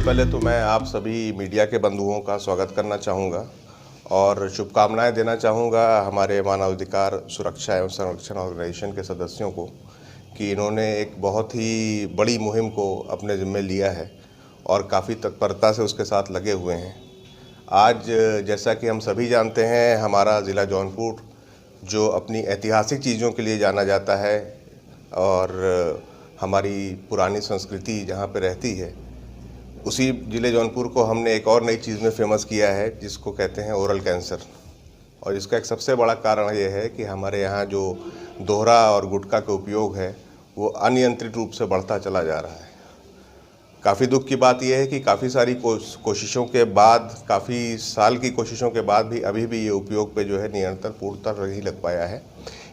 पहले तो मैं आप सभी मीडिया के बंधुओं का स्वागत करना चाहूँगा और शुभकामनाएं देना चाहूँगा हमारे मानवाधिकार सुरक्षा एवं संरक्षण ऑर्गेनाइजेशन के सदस्यों को कि इन्होंने एक बहुत ही बड़ी मुहिम को अपने ज़िम्मे लिया है और काफ़ी तत्परता से उसके साथ लगे हुए हैं। आज जैसा कि हम सभी जानते हैं, हमारा ज़िला जौनपुर जो अपनी ऐतिहासिक चीज़ों के लिए जाना जाता है और हमारी पुरानी संस्कृति जहाँ पे रहती है, उसी ज़िले जौनपुर को हमने एक और नई चीज़ में फेमस किया है जिसको कहते हैं ओरल कैंसर। और इसका एक सबसे बड़ा कारण ये है कि हमारे यहाँ जो दोहरा और गुटखा का उपयोग है वो अनियंत्रित रूप से बढ़ता चला जा रहा है। काफ़ी दुख की बात यह है कि काफ़ी सारी कोशिशों के बाद, काफ़ी साल की कोशिशों के बाद भी अभी भी ये उपयोग पे जो है नियंत्रण पूर्णतः नहीं लग पाया है।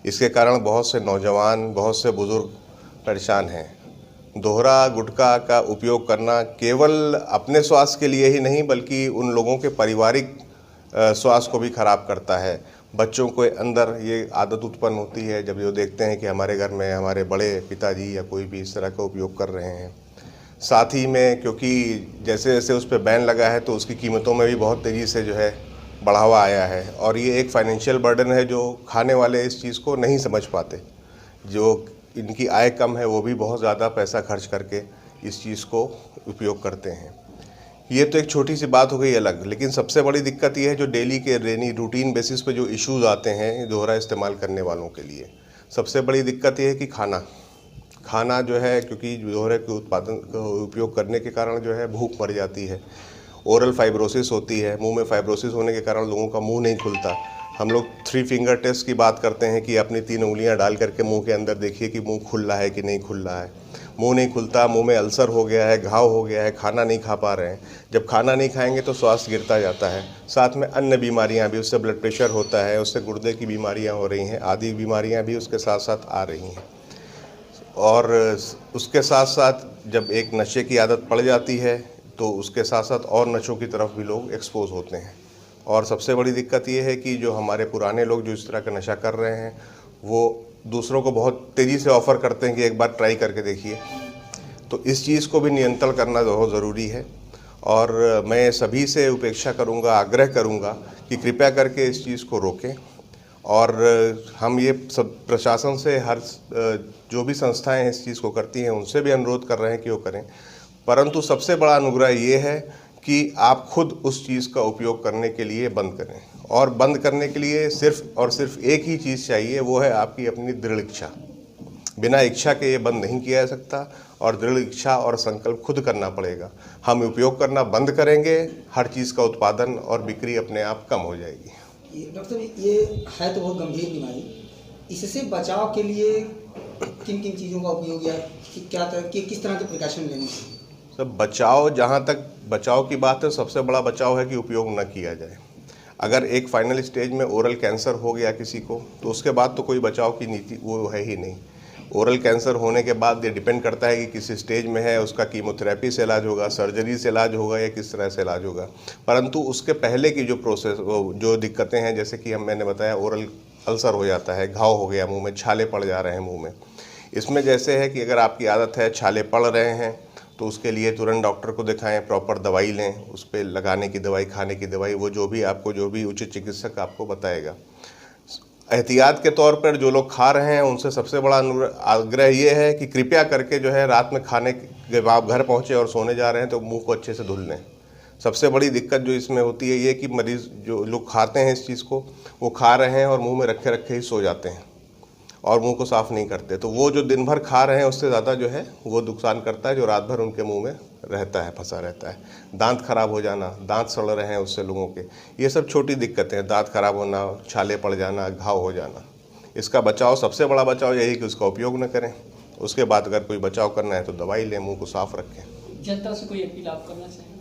इसके कारण बहुत से नौजवान, बहुत से बुज़ुर्ग परेशान हैं। दोहरा गुटखा का उपयोग करना केवल अपने स्वास्थ्य के लिए ही नहीं बल्कि उन लोगों के पारिवारिक स्वास्थ्य को भी खराब करता है। बच्चों के अंदर ये आदत उत्पन्न होती है जब वो देखते हैं कि हमारे घर में हमारे बड़े पिताजी या कोई भी इस तरह का उपयोग कर रहे हैं। साथ ही में क्योंकि जैसे जैसे उस पर बैन लगा है तो उसकी कीमतों में भी बहुत तेज़ी से जो है बढ़ावा आया है और ये एक फाइनेंशियल बर्डन है जो खाने वाले इस चीज़ को नहीं समझ पाते। जो इनकी आय कम है वो भी बहुत ज़्यादा पैसा खर्च करके इस चीज़ को उपयोग करते हैं। ये तो एक छोटी सी बात हो गई अलग, लेकिन सबसे बड़ी दिक्कत ये है जो डेली के रूटीन बेसिस पे जो इश्यूज़ आते हैं दोहरा इस्तेमाल करने वालों के लिए। सबसे बड़ी दिक्कत ये है कि खाना जो है, क्योंकि दोहरे के उत्पादन उपयोग करने के कारण जो है भूख मर जाती है, ओरल फाइब्रोसिस होती है, मुंह में फाइब्रोसिस होने के कारण लोगों का मुंह नहीं खुलता। हम लोग 3 फिंगर टेस्ट की बात करते हैं कि अपनी 3 उंगलियां डाल करके मुंह के अंदर देखिए कि मुंह खुल रहा है कि नहीं खुल रहा है। मुंह नहीं खुलता, मुंह में अल्सर हो गया है, घाव हो गया है, खाना नहीं खा पा रहे हैं। जब खाना नहीं खाएंगे तो स्वास्थ्य गिरता जाता है। साथ में अन्य बीमारियां भी, उससे ब्लड प्रेशर होता है, उससे गुर्दे की बीमारियां हो रही हैं, आदि बीमारियां भी उसके साथ साथ आ रही हैं। और उसके साथ साथ जब एक नशे की आदत पड़ जाती है तो उसके साथ साथ और नशों की तरफ भी लोग एक्सपोज होते हैं। और सबसे बड़ी दिक्कत ये है कि जो हमारे पुराने लोग जो इस तरह का नशा कर रहे हैं वो दूसरों को बहुत तेज़ी से ऑफ़र करते हैं कि एक बार ट्राई करके देखिए। तो इस चीज़ को भी नियंत्रण करना बहुत ज़रूरी है और मैं सभी से उपेक्षा करूँगा, आग्रह करूँगा कि कृपया करके इस चीज़ को रोकें। और हम ये सब प्रशासन से हर जो भी संस्थाएं इस चीज़ को करती हैं उनसे भी अनुरोध कर रहे हैं कि वो करें। परंतु सबसे बड़ा अनुग्रह ये है कि आप खुद उस चीज़ का उपयोग करने के लिए बंद करें। और बंद करने के लिए सिर्फ और सिर्फ एक ही चीज़ चाहिए, वो है आपकी अपनी दृढ़ इच्छा। बिना इच्छा के ये बंद नहीं किया जा सकता और दृढ़ इच्छा और संकल्प खुद करना पड़ेगा। हम उपयोग करना बंद करेंगे, हर चीज़ का उत्पादन और बिक्री अपने आप कम हो जाएगी। डॉक्टर साहब, ये है तो बहुत गंभीर बीमारी, इससे बचाव के लिए किन किन चीज़ों का उपयोग या किस तरह के प्रिकॉशन लेने चाहिए? सब बचाव, जहाँ तक बचाव की बात है, सबसे बड़ा बचाव है कि उपयोग न किया जाए। अगर एक फाइनल स्टेज में ओरल कैंसर हो गया किसी को तो उसके बाद तो कोई बचाव की नीति वो है ही नहीं। ओरल कैंसर होने के बाद ये डिपेंड करता है कि किस स्टेज में है, उसका कीमोथेरेपी से इलाज होगा, सर्जरी से इलाज होगा या किस तरह से इलाज होगा। परंतु उसके पहले की जो प्रोसेस, जो दिक्कतें हैं, जैसे कि मैंने बताया ओरल अल्सर हो जाता है, घाव हो गया मुंह में, छाले पड़ जा रहे हैं मुंह में। इसमें जैसे है कि अगर आपकी आदत है छाले पड़ रहे हैं तो उसके लिए तुरंत डॉक्टर को दिखाएं, प्रॉपर दवाई लें, उस पर लगाने की दवाई, खाने की दवाई, वो जो भी उचित चिकित्सक आपको बताएगा। एहतियात के तौर पर जो लोग खा रहे हैं उनसे सबसे बड़ा आग्रह ये है कि कृपया करके जो है रात में खाने जब आप घर पहुँचे और सोने जा रहे हैं तो मुंह को अच्छे से धुल लें। सबसे बड़ी दिक्कत जो इसमें होती है ये कि मरीज़ जो लोग खाते हैं इस चीज़ को, वो खा रहे हैं और मुंह में रखे रखे ही सो जाते हैं और मुंह को साफ़ नहीं करते। तो वो जो दिन भर खा रहे हैं उससे ज़्यादा जो है वो नुकसान करता है जो रात भर उनके मुंह में रहता है, फंसा रहता है। दांत खराब हो जाना, दांत सड़ रहे हैं उससे लोगों के, ये सब छोटी दिक्कतें हैं। दांत खराब होना, छाले पड़ जाना, घाव हो जाना। इसका बचाव, सबसे बड़ा बचाव यही कि उसका उपयोग न करें। उसके बाद अगर कोई बचाव करना है तो दवाई लें, मुँह को साफ़ रखें। जनता से कोई अपील आप करना चाहेंगे?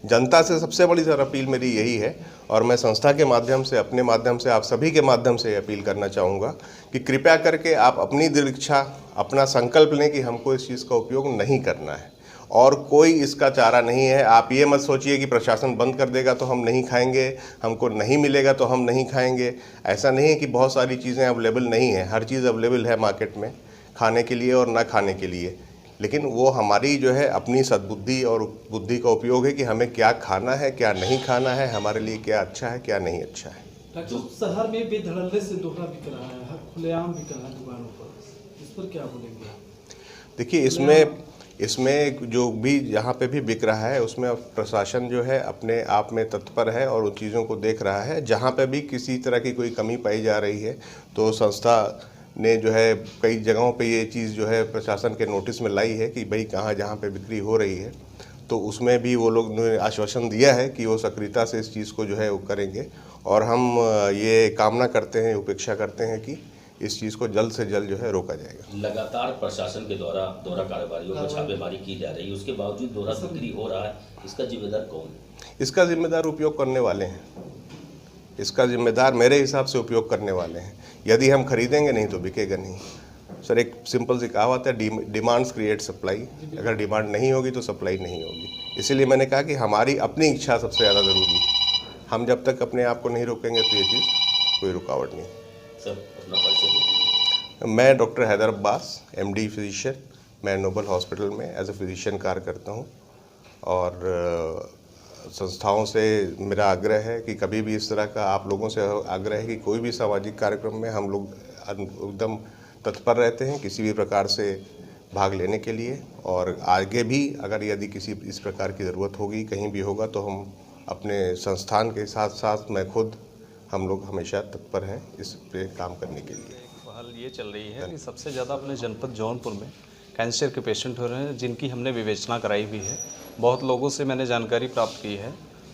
जनता से सबसे बड़ी अपील मेरी यही है और मैं संस्था के माध्यम से, अपने माध्यम से, आप सभी के माध्यम से अपील करना चाहूँगा कि कृपया करके आप अपनी दृढ़ इच्छा, अपना संकल्प लें कि हमको इस चीज़ का उपयोग नहीं करना है और कोई इसका चारा नहीं है। आप ये मत सोचिए कि प्रशासन बंद कर देगा तो हम नहीं खाएंगे, हमको नहीं मिलेगा तो हम नहीं खाएंगे। ऐसा नहीं है कि बहुत सारी चीज़ें अवेलेबल नहीं है, हर चीज़ अवेलेबल है मार्केट में खाने के लिए और ना खाने के लिए। लेकिन वो हमारी जो है अपनी सद्बुद्धि और बुद्धि का उपयोग है कि हमें क्या खाना है, क्या नहीं खाना है, हमारे लिए क्या अच्छा है, क्या नहीं अच्छा है। डॉक्टर साहब, शहर में बेधड़ल्ले से दोहरा बिक रहा है, हर खुलेआम बिक रहा है दुकानों पर, इस पर क्या बोलेंगे? देखिए, इसमें जो भी जहाँ पे भी बिक रहा है उसमें प्रशासन जो है अपने आप में तत्पर है और उन चीज़ों को देख रहा है। जहाँ पे भी किसी तरह की कोई कमी पाई जा रही है तो संस्था ने जो है कई जगहों पे ये चीज़ जो है प्रशासन के नोटिस में लाई है कि भाई कहाँ जहाँ पे बिक्री हो रही है, तो उसमें भी वो लोग ने आश्वासन दिया है कि वो सक्रियता से इस चीज़ को जो है वो करेंगे। और हम ये कामना करते हैं, उपेक्षा करते हैं कि इस चीज़ को जल्द से जल्द जो है रोका जाएगा। लगातार प्रशासन के द्वारा दोहरा कारोबारियों पर छापेमारी की जा रही है, उसके बावजूद दोहरा बिक्री हो रहा है, इसका जिम्मेदार कौन है? इसका जिम्मेदार उपयोग करने वाले हैं, इसका जिम्मेदार मेरे हिसाब से उपयोग करने वाले हैं। यदि हम खरीदेंगे नहीं तो बिकेगा नहीं। सर, एक सिंपल सी कहावत है, डिमांड्स क्रिएट सप्लाई। अगर डिमांड नहीं होगी तो सप्लाई नहीं होगी। इसीलिए मैंने कहा कि हमारी अपनी इच्छा सबसे ज़्यादा ज़रूरी है। हम जब तक अपने आप को नहीं रोकेंगे तो ये चीज़ कोई रुकावट नहीं। सर, अपना परिचय दीजिए। मैं doctor Haidar Abbas, MD physician, मैं नोबल हॉस्पिटल में एज ए फिजिशियन कार्य करता हूँ। और संस्थाओं से मेरा आग्रह है कि कभी भी इस तरह का, आप लोगों से आग्रह है कि कोई भी सामाजिक कार्यक्रम में हम लोग एकदम तत्पर रहते हैं किसी भी प्रकार से भाग लेने के लिए। और आगे भी अगर यदि किसी इस प्रकार की ज़रूरत होगी, कहीं भी होगा, तो हम अपने संस्थान के साथ साथ मैं खुद, हम लोग हमेशा तत्पर हैं इस पे काम करने के लिए। पहल ये चल रही है कि सबसे ज़्यादा अपने जनपद जौनपुर में कैंसर के पेशेंट हो रहे हैं, जिनकी हमने विवेचना कराई भी है। बहुत लोगों से मैंने जानकारी प्राप्त की है,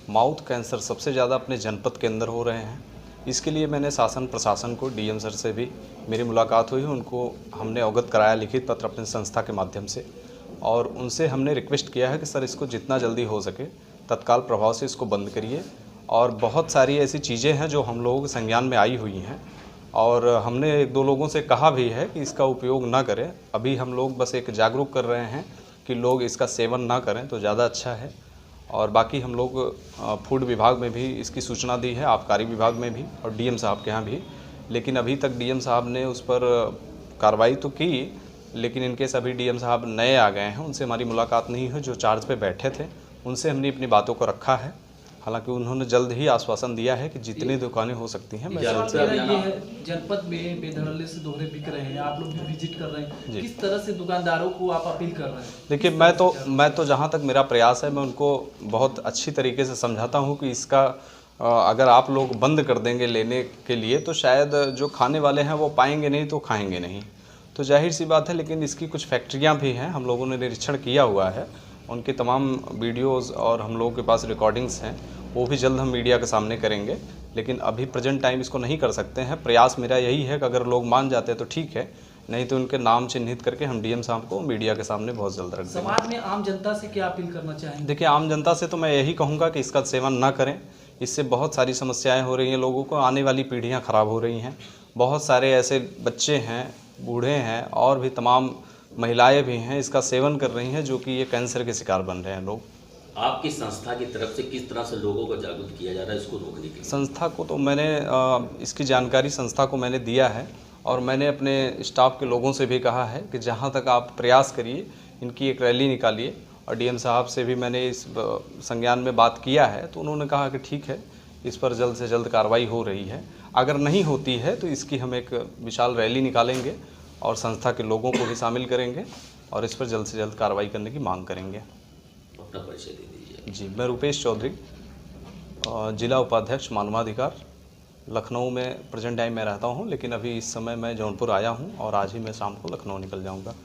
माउथ कैंसर सबसे ज़्यादा अपने जनपद के अंदर हो रहे हैं। इसके लिए मैंने शासन प्रशासन को, DM सर से भी मेरी मुलाकात हुई, उनको हमने अवगत कराया लिखित पत्र अपने संस्था के माध्यम से। और उनसे हमने रिक्वेस्ट किया है कि सर इसको जितना जल्दी हो सके तत्काल प्रभाव से इसको बंद करिए। और बहुत सारी ऐसी चीज़ें हैं जो हम लोगों के संज्ञान में आई हुई हैं और हमने 1-2 लोगों से कहा भी है कि इसका उपयोग ना करें। अभी हम लोग बस एक जागरूक कर रहे हैं कि लोग इसका सेवन ना करें तो ज़्यादा अच्छा है। और बाकी हम लोग फूड विभाग में भी इसकी सूचना दी है, आबकारी विभाग में भी और DM साहब के यहाँ भी। लेकिन अभी तक DM साहब ने उस पर कार्रवाई तो की, लेकिन इनके सभी DM साहब नए आ गए हैं, उनसे हमारी मुलाकात नहीं हुई। जो चार्ज पे बैठे थे उनसे हमने अपनी बातों को रखा है। हालांकि उन्होंने जल्द ही आश्वासन दिया है कि जितनी दुकानें हो सकती हैं मैं जल्द से ये है जनपद में बेधड़ल्ले से दोहरे बिक रहे हैं, आप लोग भी विजिट कर रहे हैं, किस तरह से दुकानदारों को आप अपील कर रहे हैं? देखिए, मैं तो जहाँ तक मेरा प्रयास है, मैं उनको बहुत अच्छी तरीके से समझाता हूँ कि इसका अगर आप लोग बंद कर देंगे लेने के लिए तो शायद जो खाने वाले हैं वो पाएंगे नहीं तो खाएंगे नहीं, तो जाहिर सी बात है। लेकिन इसकी कुछ फैक्ट्रियाँ भी हैं, हम लोगों ने निरीक्षण किया हुआ है, उनके तमाम वीडियोस और हम लोगों के पास रिकॉर्डिंग्स हैं, वो भी जल्द हम मीडिया के सामने करेंगे। लेकिन अभी प्रेजेंट टाइम इसको नहीं कर सकते हैं। प्रयास मेरा यही है कि अगर लोग मान जाते हैं तो ठीक है, नहीं तो उनके नाम चिन्हित करके हम DM साहब को मीडिया के सामने बहुत जल्द रख देंगे। समाज में आम जनता से क्या अपील करना चाहेंगे? देखिए, आम जनता से तो मैं यही कहूँगा कि इसका सेवन ना करें। इससे बहुत सारी समस्याएँ हो रही हैं, लोगों को आने वाली पीढ़ियाँ ख़राब हो रही हैं। बहुत सारे ऐसे बच्चे हैं, बूढ़े हैं और भी तमाम महिलाएं भी हैं, इसका सेवन कर रही हैं, जो कि ये कैंसर के शिकार बन रहे हैं लोग। आपकी संस्था की तरफ से किस तरह से लोगों को जागरूक किया जा रहा है इसको रोकने के लिए? संस्था को तो मैंने इसकी जानकारी संस्था को मैंने दिया है और मैंने अपने स्टाफ के लोगों से भी कहा है कि जहां तक आप प्रयास करिए, इनकी एक रैली निकालिए। और DM साहब से भी मैंने इस संज्ञान में बात किया है, तो उन्होंने कहा कि ठीक है, इस पर जल्द से जल्द कार्रवाई हो रही है। अगर नहीं होती है तो इसकी हम एक विशाल रैली निकालेंगे और संस्था के लोगों को भी शामिल करेंगे और इस पर जल्द से जल्द कार्रवाई करने की मांग करेंगे। अपना परिचय दे दीजिए। जी, मैं रुपेश चौधरी, जिला उपाध्यक्ष मानवाधिकार, लखनऊ में प्रेजेंट टाइम में रहता हूं, लेकिन अभी इस समय मैं जौनपुर आया हूं और आज ही मैं शाम को लखनऊ निकल जाऊंगा।